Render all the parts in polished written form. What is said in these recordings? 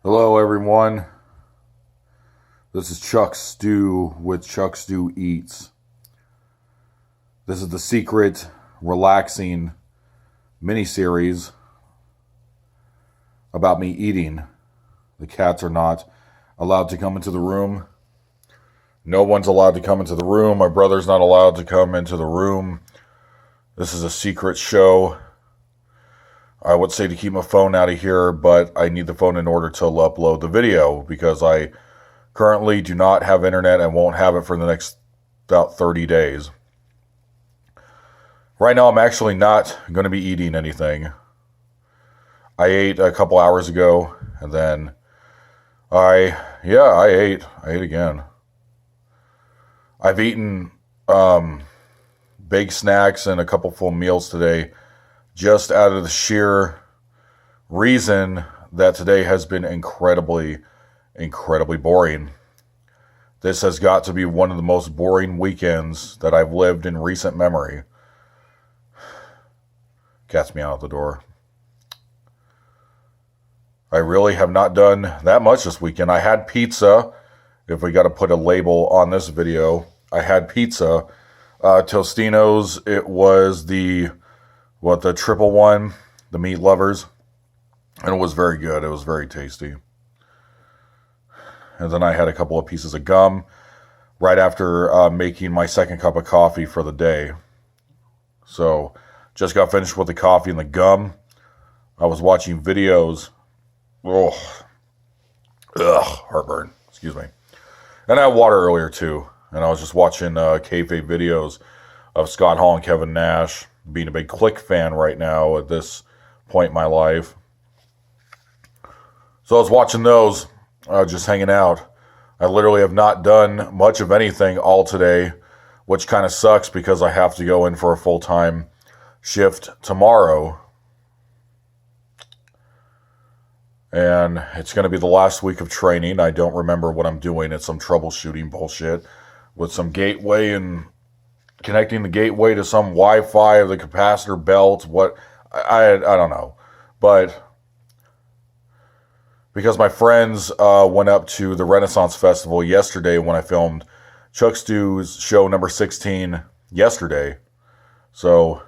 Hello, everyone. This is Chuck Stew with Chuck Stew Eats. This is the secret, relaxing mini-series about me eating. The cats are not allowed to come into the room. No one's allowed to come into the room. My brother's not allowed to come into the room. This is a secret show. I would say to keep my phone out of here, but I need the phone in order to upload the video because I currently do not have internet and won't have it for the next about 30 days. Right now, I'm actually not going to be eating anything. I ate a couple hours ago, and then I ate again. I've eaten baked snacks and a couple full meals today, just out of the sheer reason that today has been incredibly boring. This has got to be one of the most boring weekends that I've lived in recent memory. Cat's me out the door. I really have not done that much this weekend. I had pizza. If we got to put a label on this video, I had pizza. Tostino's, it was the triple one, the meat lovers, and it was very good. It was very tasty. And then I had a couple of pieces of gum right after making my second cup of coffee for the day. So just got finished with the coffee and the gum. I was watching videos. Heartburn. Excuse me. And I had water earlier too. And I was just watching kayfabe videos of Scott Hall and Kevin Nash. Being a big Click fan right now at this point in my life. So I was watching those, just hanging out. I literally have not done much of anything all today, which kind of sucks because I have to go in for a full-time shift tomorrow. And it's going to be the last week of training. I don't remember what I'm doing. It's some troubleshooting bullshit with some gateway and connecting the gateway to some Wi-Fi of the capacitor belt. What I don't know. But because my friends went up to the Renaissance Festival yesterday when I filmed Chuck Stew's show number 16 yesterday. So,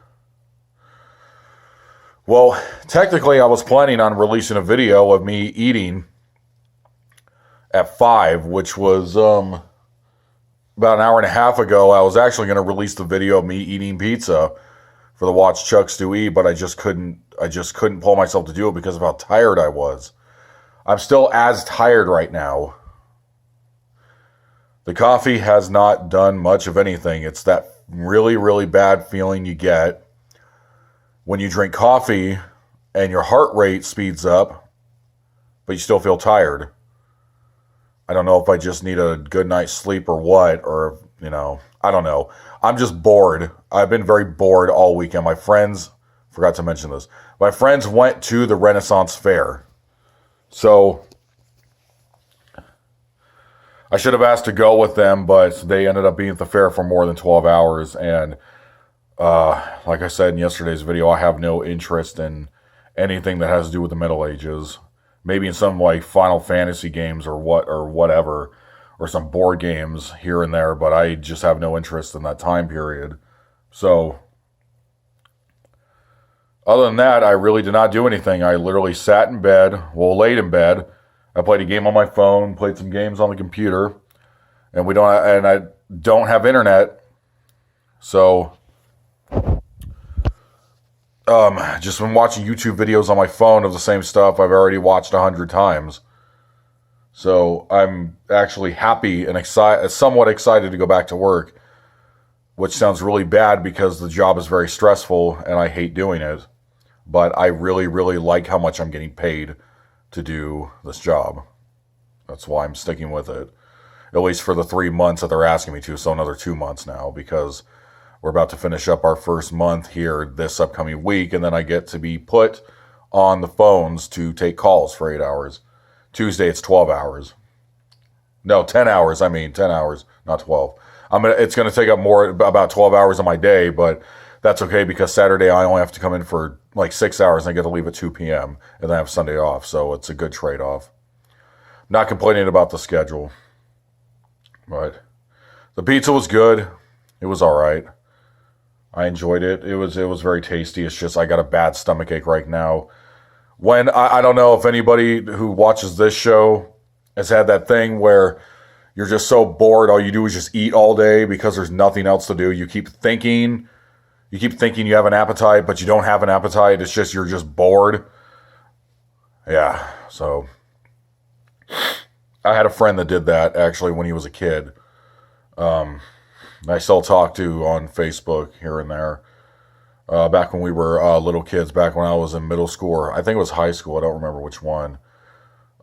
well, technically I was planning on releasing a video of me eating at 5, which was about an hour and a half ago. I was actually going to release the video of me eating pizza for the Watch Chuck Stew Eat, but I just couldn't pull myself to do it because of how tired I was. I'm still as tired right now. The coffee has not done much of anything. It's that really bad feeling you get when you drink coffee and your heart rate speeds up, but you still feel tired. I don't know if I just need a good night's sleep or what, or, I don't know. I'm just bored. I've been very bored all weekend. My friends, forgot to mention this, my friends went to the Renaissance Fair. So, I should have asked to go with them, but they ended up being at the fair for more than 12 hours. And, like I said in yesterday's video, I have no interest in anything that has to do with the Middle Ages. Maybe in some like Final Fantasy games or whatever, or some board games here and there, but I just have no interest in that time period. So, other than that, I really did not do anything. I literally sat in bed, laid in bed. I played a game on my phone, played some games on the computer, and I don't have internet. So, just been watching YouTube videos on my phone of the same stuff I've already watched 100 times. So I'm actually happy and somewhat excited to go back to work, which sounds really bad because the job is very stressful and I hate doing it. But I really like how much I'm getting paid to do this job. That's why I'm sticking with it. At least for the 3 months that they're asking me to, so another 2 months now, because we're about to finish up our first month here this upcoming week, and then I get to be put on the phones to take calls for 8 hours. Tuesday, it's 12 hours. No, 10 hours. 10 hours, not 12. It's going to take up about 12 hours of my day, but that's okay because Saturday I only have to come in for like 6 hours and I get to leave at 2 p.m. and then I have Sunday off, so it's a good trade-off. Not complaining about the schedule. But the pizza was good. It was all right. I enjoyed it. It was very tasty. It's just I got a bad stomach ache right now. When I don't know if anybody who watches this show has had that thing where you're just so bored, all you do is just eat all day because there's nothing else to do. You keep thinking you have an appetite, but you don't have an appetite. It's just you're just bored. Yeah, so I had a friend that did that actually when he was a kid. I still talk to on Facebook here and there. Back when we were little kids, back when I was in middle school, I think it was high school. I don't remember which one.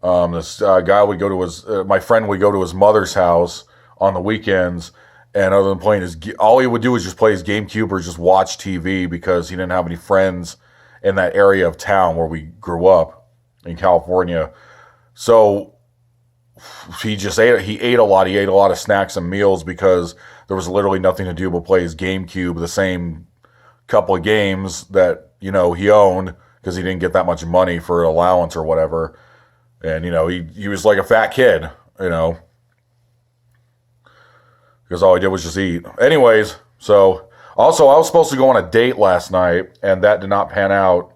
This guy would go to my friend would go to his mother's house on the weekends, and other than playing all he would do was just play his GameCube or just watch TV because he didn't have any friends in that area of town where we grew up in California. So he ate a lot. He ate a lot of snacks and meals because there was literally nothing to do but play his GameCube, the same couple of games that, he owned because he didn't get that much money for allowance or whatever. And, he was like a fat kid, because all he did was just eat. Anyways, so also I was supposed to go on a date last night, and that did not pan out.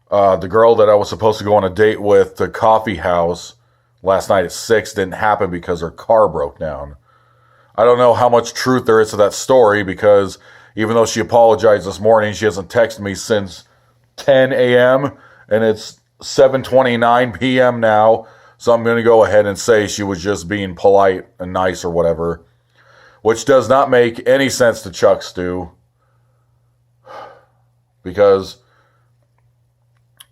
The girl that I was supposed to go on a date with to coffee house last night at 6 didn't happen because her car broke down. I don't know how much truth there is to that story because even though she apologized this morning, she hasn't texted me since 10 a.m. and it's 7:29 p.m. now. So I'm going to go ahead and say she was just being polite and nice or whatever, which does not make any sense to Chuck Stew. Because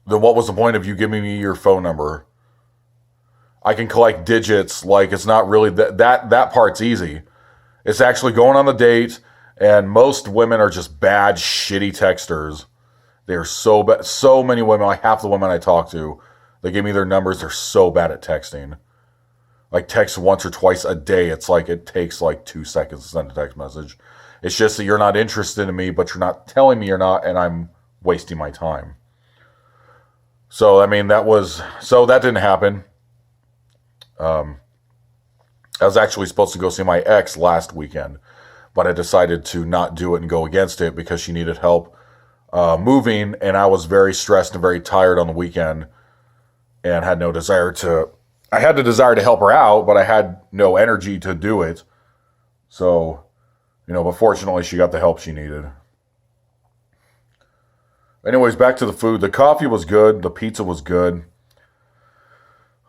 then what was the point of you giving me your phone number? I can collect digits. Like, it's not really that part's easy. It's actually going on the date, and most women are just bad, shitty texters. They're so bad. So many women, like half the women I talk to, they give me their numbers. They're so bad at texting. Like, text once or twice a day. It's like it takes like 2 seconds to send a text message. It's just that you're not interested in me, but you're not telling me you're not, and I'm wasting my time. So, I mean, that didn't happen. I was actually supposed to go see my ex last weekend, but I decided to not do it and go against it because she needed help moving, and I was very stressed and very tired on the weekend and had no desire to... I had the desire to help her out, but I had no energy to do it. So, but fortunately she got the help she needed. Anyways, back to the food. The coffee was good. The pizza was good.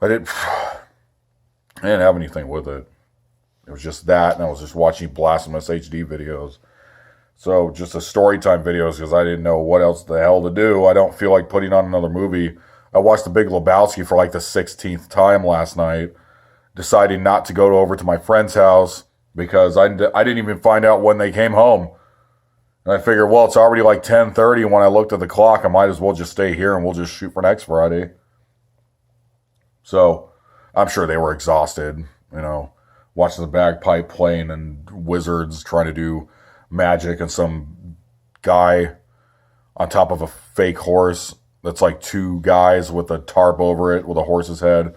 I didn't have anything with it. It was just that, and I was just watching Blasphemous HD videos. So, just a story time videos, because I didn't know what else the hell to do. I don't feel like putting on another movie. I watched The Big Lebowski for like the 16th time last night, deciding not to go over to my friend's house, because I didn't even find out when they came home. And I figured, well, it's already like 10:30, and when I looked at the clock, I might as well just stay here, and we'll just shoot for next Friday. So, I'm sure they were exhausted, watching the bagpipe playing and wizards trying to do magic and some guy on top of a fake horse that's like two guys with a tarp over it with a horse's head,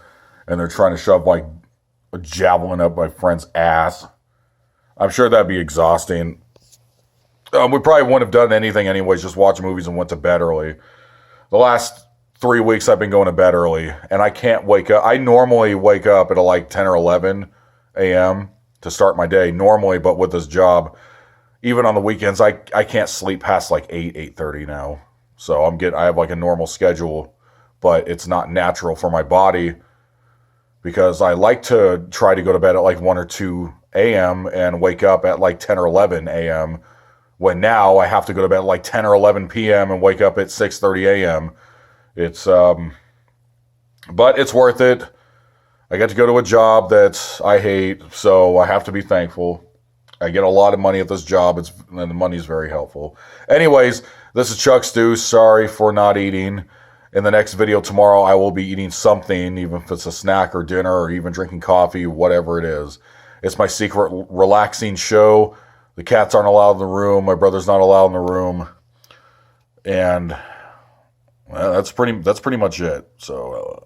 and they're trying to shove like a javelin up my friend's ass. I'm sure that'd be exhausting. We probably wouldn't have done anything anyways, just watch movies and went to bed early. The last 3 weeks I've been going to bed early, and I can't wake up. I normally wake up at like 10 or 11 a.m. to start my day, normally, but with this job, even on the weekends, I can't sleep past like 8:30 now. So I have like a normal schedule, but it's not natural for my body because I like to try to go to bed at like 1 or 2 a.m. and wake up at like 10 or 11 a.m. when now I have to go to bed at like 10 or 11 p.m. and wake up at 6:30 a.m. It's, but it's worth it. I get to go to a job that I hate, so I have to be thankful. I get a lot of money at this job, and the money's very helpful. Anyways, this is Chuck Stew. Sorry for not eating. In the next video tomorrow, I will be eating something, even if it's a snack or dinner or even drinking coffee, whatever it is. It's my secret relaxing show. The cats aren't allowed in the room. My brother's not allowed in the room. And well, that's pretty much it. So